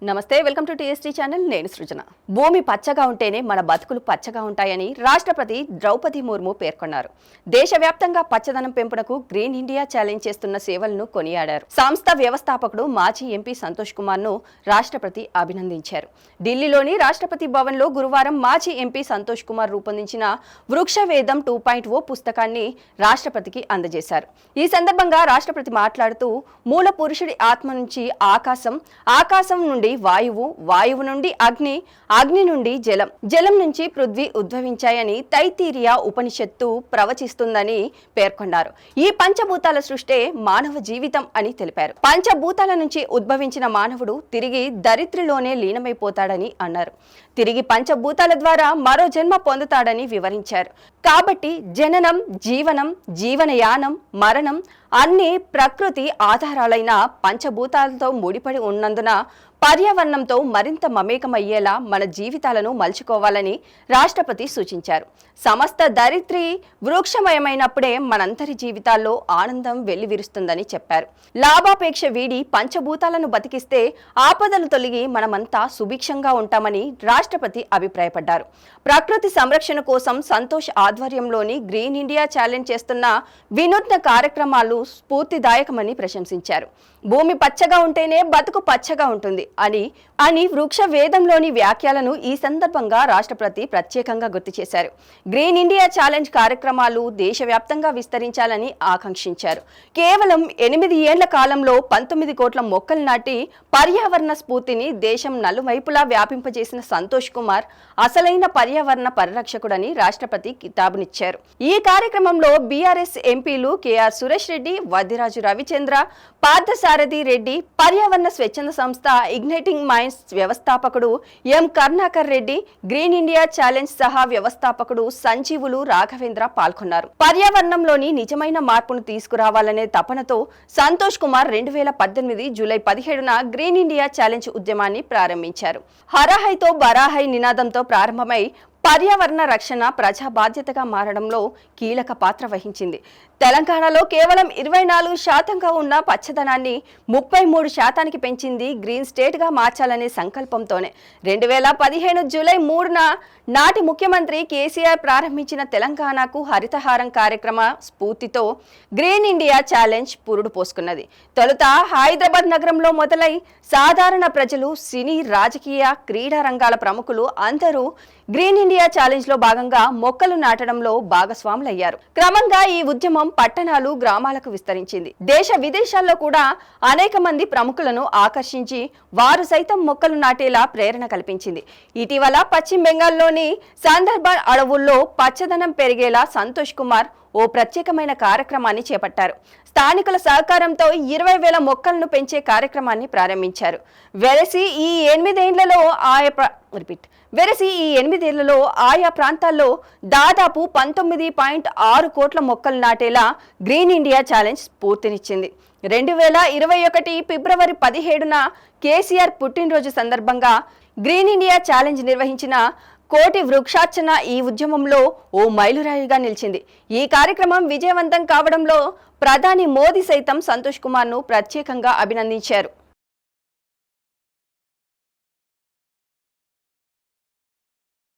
నమస్తే, welcome to TST channel. నేను సృజన. భూమి పచ్చగా ఉంటేనే మన బతుకులు పచ్చగా ఉంటాయని రాష్ట్రపతి ద్రౌపది ముర్ము పేర్కొన్నారు. దేశవ్యాప్తంగా పచ్చదనం పెంపునకు గ్రీన్ ఇండియా ఛాలెంజ్ చేస్తున్న సేవలను కొనియాడారు. సంస్థ వ్యవస్థాపకుడు మాజీ ఎంపీ సంతోష్ కుమార్ ను రాష్ట్రపతి అభినందించారు. ఢిల్లీలోని రాష్ట్రపతి భవన్ లో గురువారం మాజీ ఎంపీ సంతోష్ కుమార్ రూపొందించిన వృక్షవేదం 2.0 పుస్తకాన్ని రాష్ట్రపతికి అందజేశారు. ఈ సందర్భంగా రాష్ట్రపతి మాట్లాడుతూ మూల పురుషుడి ఆత్మ నుంచి ఆకాశం నుండి వాయువు, వాయువు నుండి అగ్ని, అగ్ని నుండి జలం, జలం నుంచి పృథ్వీ ఉద్భవించాయని తైతీరియా ఉపనిషత్తు ప్రవచిస్తుందని పేర్కొన్నారు. ఈ పంచభూతాల సృష్టే మానవ జీవితం అని తెలిపారు. పంచభూతాల నుంచి ఉద్భవించిన మానవుడు తిరిగి దరిద్రలోనే లీనమైపోతాడని అన్నారు. తిరిగి పంచభూతాల ద్వారా మరో జన్మ పొందుతాడని వివరించారు. కాబట్టి జననం, జీవనం, జీవనయానం, మరణం అన్ని ప్రకృతి ఆధారాలైన పంచభూతాలతో ముడిపడి ఉన్నందున పర్యావరణంతో మరింత మమేకమయ్యేలా మన జీవితాలను మలుచుకోవాలని రాష్ట్రపతి సూచించారు. సమస్త దరిద్రి వృక్షమయమైనప్పుడే మనందరి జీవితాల్లో ఆనందం వెల్లివిరుస్తుందని చెప్పారు. లాభాపేక్ష వీడి పంచభూతాలను బతికిస్తే ఆపదలు తొలగి మనమంతా సుభిక్షంగా ఉంటామని రాష్ట్రపతి అభిప్రాయపడ్డారు. ప్రకృతి సంరక్షణ కోసం సంతోష్ ఆధ్వర్యంలోని గ్రీన్ ఇండియా ఛాలెంజ్ చేస్తున్న వినూత్న కార్యక్రమాలు స్ఫూర్తిదాయకమని ప్రశంసించారు. భూమి పచ్చగా ఉంటేనే బతుకు పచ్చగా ఉంటుంది అని వృక్ష వేదంలోని వ్యాఖ్యలను ఈ సందర్భంగా రాష్ట్రపతి ప్రత్యేకంగా గుర్తు చేశారు. గ్రీన్ ఇండియా ఛాలెంజ్ కార్యక్రమాలు దేశవ్యాప్తంగా విస్తరించాలని ఆకాంక్షించారు. కేవలం 8 ఏళ్ల కాలంలో 19 కోట్ల మొక్కలు నాటి పర్యావరణ స్ఫూర్తిని దేశం నలువైపులా వ్యాపింపజేసిన సంతోష్ కుమార్ అసలైన పర్యావరణ పరిరక్షకుడని రాష్ట్రపతి కితాబునిచ్చారు. ఈ కార్యక్రమంలో బీఆర్ఎస్ ఎంపీలు కేఆర్ సురేష్ రెడ్డి, వద్దిరాజు రవిచంద్ర, పార్థసారథి రెడ్డి, పర్యావరణ స్వచ్ఛంద సంస్థ ఇగ్నైటింగ్ మైండ్స్ వ్యవస్థాపకుడు M Karunakar Reddy, green India challenge సహా వ్యవస్థాపకుడు సంజీవులు రాఘవేంద్ర పాల్గొన్నారు. పర్యావరణంలోని నిజమైన మార్పును తీసుకురావాలనే తపనతో సంతోష్ కుమార్ 2018 జూలై 17న గ్రీన్ ఇండియా ఛాలెంజ్ ఉద్యమాన్ని ప్రారంభించారు. హరహైతో బరాహై నినాదంతో ప్రారంభమై పర్యావరణ రక్షణ ప్రజా బాధ్యతగా మారడంలో కీలక పాత్ర వహించింది. తెలంగాణలో కేవలం 24% ఉన్న పచ్చదనాన్ని 33% పెంచింది గ్రీన్ స్టేట్ గా మార్చాలనే సంకల్పంతోనే 2015 జూలై 3న నాటి ముఖ్యమంత్రి కేసీఆర్ ప్రారంభించిన తెలంగాణకు హరితహారం కార్యక్రమ స్ఫూర్తితో గ్రీన్ ఇండియా ఛాలెంజ్ పురుడు పోసుకున్నది. తొలుత హైదరాబాద్ నగరంలో మొదలై సాధారణ ప్రజలు, సినీ, రాజకీయ, క్రీడా రంగాల ప్రముఖులు అందరూ గ్రీన్ ఇండియా ఛాలెంజ్ లో భాగంగా మొక్కలు నాటడంలో భాగస్వాములయ్యారు. క్రమంగా ఈ ఉద్యమం పట్టణాలు, గ్రామాలకు విస్తరించింది. దేశ విదేశాల్లో కూడా అనేక మంది ప్రముఖులను ఆకర్షించి వారు సైతం మొక్కలు నాటేలా ప్రేరణ కల్పించింది. ఇటీవల పశ్చిమ బెంగాల్లోని సందర్బాన్ అడవుల్లో పచ్చదనం పెరిగేలా సంతోష్ కుమార్ ఓ ప్రత్యేకమైన కార్యక్రమాన్ని చేపట్టారు. స్థానికుల సహకారంతో 20,000 మొక్కలను పెంచే కార్యక్రమాన్ని ప్రారంభించారు. వెరసి ఈ 8 ఏళ్లలో ఆయా ప్రాంతాల్లో దాదాపు 19.6 కోట్ల మొక్కలు నాటేలా గ్రీన్ ఇండియా ఛాలెంజ్ స్ఫూర్తినిచ్చింది. 2021 ఫిబ్రవరి 17న కేసీఆర్ పుట్టినరోజు సందర్భంగా గ్రీన్ ఇండియా ఛాలెంజ్ నిర్వహించిన కోటి వృక్షార్చన ఈ ఉద్యమంలో ఓ మైలురాయిగా నిలిచింది. ఈ కార్యక్రమం విజయవంతం కావడంలో ప్రధాని మోదీ సైతం సంతోష్ కుమార్ ను ప్రత్యేకంగా అభినందించారు.